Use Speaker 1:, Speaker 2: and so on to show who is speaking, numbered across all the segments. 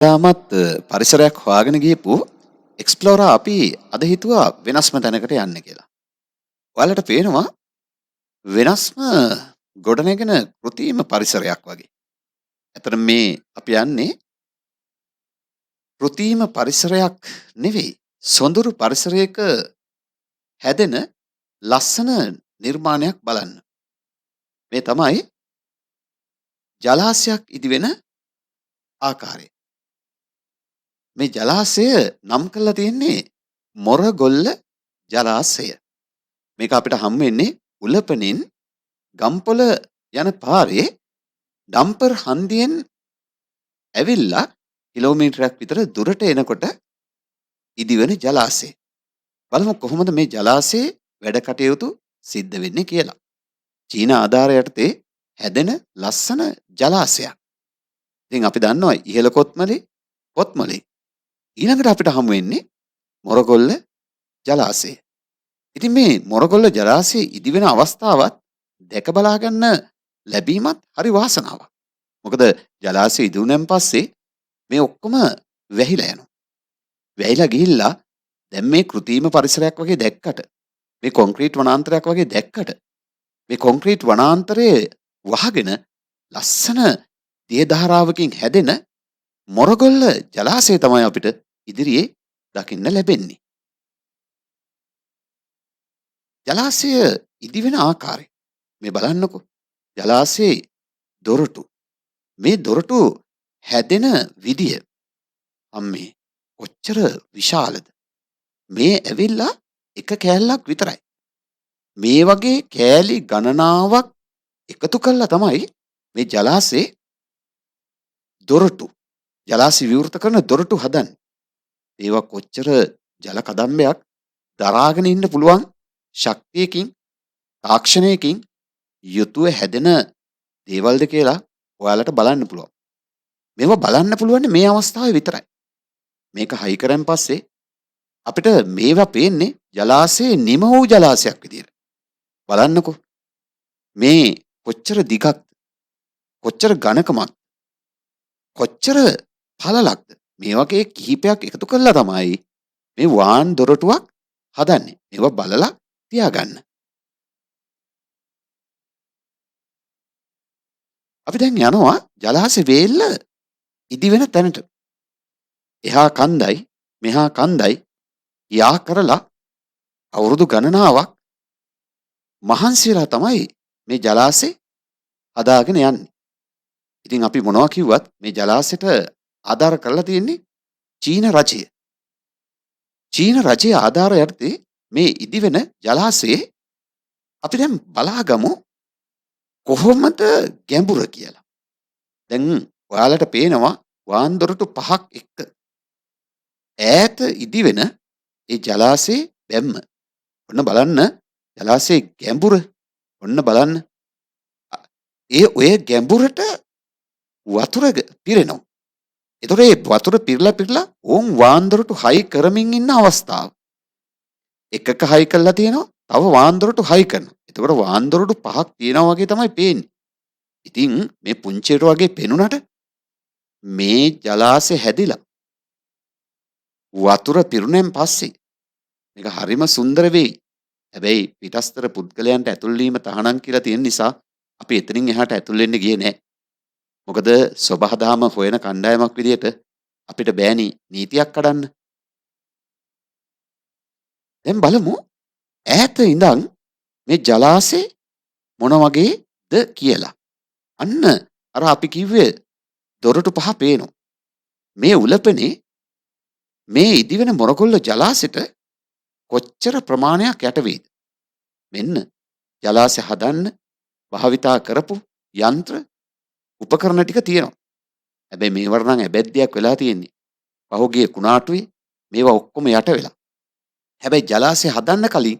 Speaker 1: තාමත් පරිසරයක් හොයාගෙන ගියපු එක්ස්ප්ලෝරා අපි අද හිතුවා වෙනස්ම තැනකට යන්න කියලා. ඔයාලට පේනවා වෙනස්ම ගොඩනැගෙන කෘත්‍රිම පරිසරයක් වගේ. ඇත්තට මේ අපි යන්නේ කෘත්‍රිම පරිසරයක් නෙවෙයි. සොඳුරු පරිසරයක හැදෙන ලස්සන නිර්මාණයක් බලන්න. මේ තමයි ජලාශයක් ඉදිවෙන ආකාරය. මේ ජලාශය නම් කරලා තියෙන්නේ මොරගොල්ල ජලාශය. මේක අපිට හම් වෙන්නේ උලපනින් ගම්පොළ යන පාරේ ඩම්පර් හන්දියෙන් ඇවිල්ලා කිලෝමීටරයක් විතර දුරට එනකොට ඉදිවෙන ජලාශය. බලමු කොහොමද මේ ජලාශයේ වැඩ කටයුතු සිද්ධ වෙන්නේ කියලා. චීන ආධාර යටතේ හැදෙන ලස්සන ජලාශයක්. ඉතින් අපි දන්නවා ඉහළ කොත්මලේ ඊළඟට අපිට හමු වෙන්නේ මොරගොල්ල ජලාශය. ඉතින් මේ මොරගොල්ල ජලාශයේ ඉදිවෙන අවස්ථාවත් දැක බලා ගන්න ලැබීමත් හරි වාසනාවක්. මොකද ජලාශය ඉදුණෙන් පස්සේ මේ ඔක්කොම වැහිලා යනවා. වැහිලා ගිහිල්ලා දැන් මේ කෘත්‍රිම පරිසරයක් වගේ දැක්කට මේ කොන්ක්‍රීට් වනාන්තරයක් වගේ දැක්කට මේ කොන්ක්‍රීට් වනාන්තරයේ වහගෙන ලස්සන දිය ධාරාවකින් හැදෙන මොරගොල්ල ජලාශය තමයි අපිට ඉදිරියේ දකින්න ලැබෙන්නේ. ජලාශය ඉදිවෙන ආකාරය මේ බලන්නකෝ. ජලාශයේ දොරටු මේ දොරටු හැදෙන විදිය අම්මේ කොච්චර විශාලද. මේ ඇවිල්ලා එක කෑල්ලක් විතරයි. මේ වගේ කෑලි ගණනාවක් එකතු කළා තමයි මේ ජලාශයේ දොරටු ජලාශය විවෘත කරන දොරටු හදන්නේ. ඒවා කොච්චර ජල කදම්බයක් දරාගෙන ඉන්න පුළුවන් ශක්තියකින් තාක්ෂණයකින් යුතුව හැදෙන දේවල්ද කියලා ඔයාලට බලන්න පුළුවන්. මේවා බලන්න පුළුවන් මේ අවස්ථාවේ විතරයි. මේක හයි කරන් පස්සේ අපිට මේවා පේන්නේ ජලාශයේ නිම වූ ජලාශයක් විදියට. බලන්නකෝ. මේ කොච්චර දිගක්ද? කොච්චර ඝනකමක්ද? කොච්චර පළලක්ද? මේ වගේ කිහිපයක් එකතු කරලා තමයි මේ වාන් දොරටුවක් හදන්නේ. ඒවා බලලා තියාගන්න. අපි දැන් යනවා ජලාශ වේල්ල ඉදිවෙන තැනට. එහා කන්දයි මෙහා කන්දයි යා කරලා අවුරුදු ගණනාවක් මහන්සියලා තමයි මේ ජලාශේ හදාගෙන යන්නේ. ඉතින් අපි මොනවා කිව්වත් මේ ජලාශයට ආධාර කරලා තියෙන්නේ චීන රජය. චීන රජයේ ආධාර යටතේ මේ ඉදිවෙන ජලාශයේ අපි දැන් බලාගමු කොහොමද ගැඹුර කියලා. දැන් ඔයාලට පේනවා වාන් දොරටු පහක් එක්ක ඈත ඉදිවෙන ඒ ජලාශයේ බැම්ම. ඔන්න බලන්න ජලාශයේ ගැඹුර. ඔන්න බලන්න. ඔය ගැඹුරට වතුර පිරෙනවා. ඒතොර ඒ වතුර පිරලා ඕන් වාන් දොරටු හයි කරමින් ඉන්න අවස්ථාව. එකක හයි කරලා තියෙනවා. තව වාන් දොරටු හයි කරනවා. එතකොට වාන් දොරටු පහක් තියෙනවා වගේ තමයි පේන්නේ. ඉතින් මේ පුංචියට වගේ පෙනුනට මේ ජලාශය හැදිලා වතුර පිරුණෙන් පස්සේ මේක හරිම සුන්දර වෙයි. හැබැයි පිටස්තර පුද්ගලයන්ට ඇතුල් වීම තහනම් කියලා තියෙන නිසා අපි එතනින් එහාට ඇතුල් වෙන්න ගියේ නැහැ. මොකද සබහාදහම හොයන කණ්ඩායමක් විදියට අපිට බෑනි නීතියක් කඩන්න. දැන් බලමු ඈත ඉඳන් මේ ජලාශය මොන වගේද කියලා. අන්න අර අපි කිව්වේ දොරටු පහ පේනවා. මේ උලපනේ මේ ඉදිවෙන මොරගොල්ල ජලාශයට කොච්චර ප්‍රමාණයක් යට වේද? මෙන්න ජලාශය හදන්න භාවිතා කරපු යන්ත්‍ර උපකරණ ටික තියෙනවා. හැබැයි මේවට නම් ඇබැද්දයක් වෙලා තියෙන්නේ. පහුගිය කුණාටුවේ මේවා ඔක්කොම යට වෙලා. හැබැයි ජලාශය හදන්න කලින්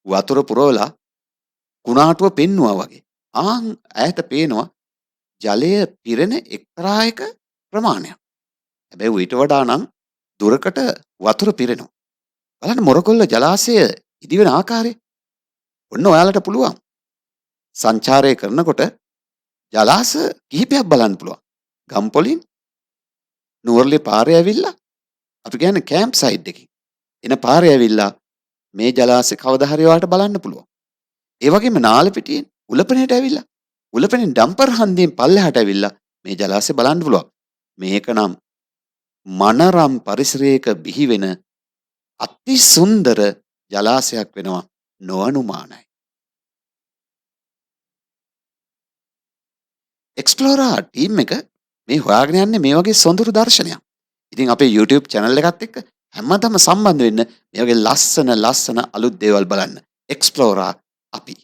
Speaker 1: වතුර පුරවලා කුණාටුව පෙන්නුවා වගේ. ඈත පේනවා ජලය පිරෙන එක්තරා එක ප්‍රමාණයක්. හැබැයි ඊට වඩා නම් දුරකට වතුර පිරෙනවා. බලන්න මොරගොල්ල ජලාශය ඉදිවෙන ආකාරය. ඔන්න ඔයාලට පුළුවන් සංචාරය කරනකොට ජලාශ කිහිපයක් බලන්න පුළුවන්. ගම්පොලින් නුවරලේ පාරේ ඇවිල්ලා අපි කියන්නේ කැම්ප් සයිට් එකකින් එන පාරේ ඇවිල්ලා මේ ජලාශය කවදා හරි ඔයාලට බලන්න පුළුවන්. ඒ වගේම නාලපිටියෙන් උලපනේට ඇවිල්ලා උලපනේ ඩම්පර් හන්දියෙන් පල්ලෙහාට ඇවිල්ලා මේ ජලාශය බලන්න පුළුවන්. මේක නම් මනරම් පරිසරයක බිහි වෙන අති සුන්දර ජලාශයක් වෙනවා නොඅනුමානයි. එක්ස්ප්ලෝරා ටීම් එක මේ හොයාගෙන යන්නේ මේ වගේ සොඳුරු දර්ශනයක්. ඉතින් අපේ YouTube channel එකත් එක්ක හැමදාම සම්බන්ධ වෙන්න මේ වගේ ලස්සන අලුත් දේවල් බලන්න. එක්ස්ප්ලෝරා අපි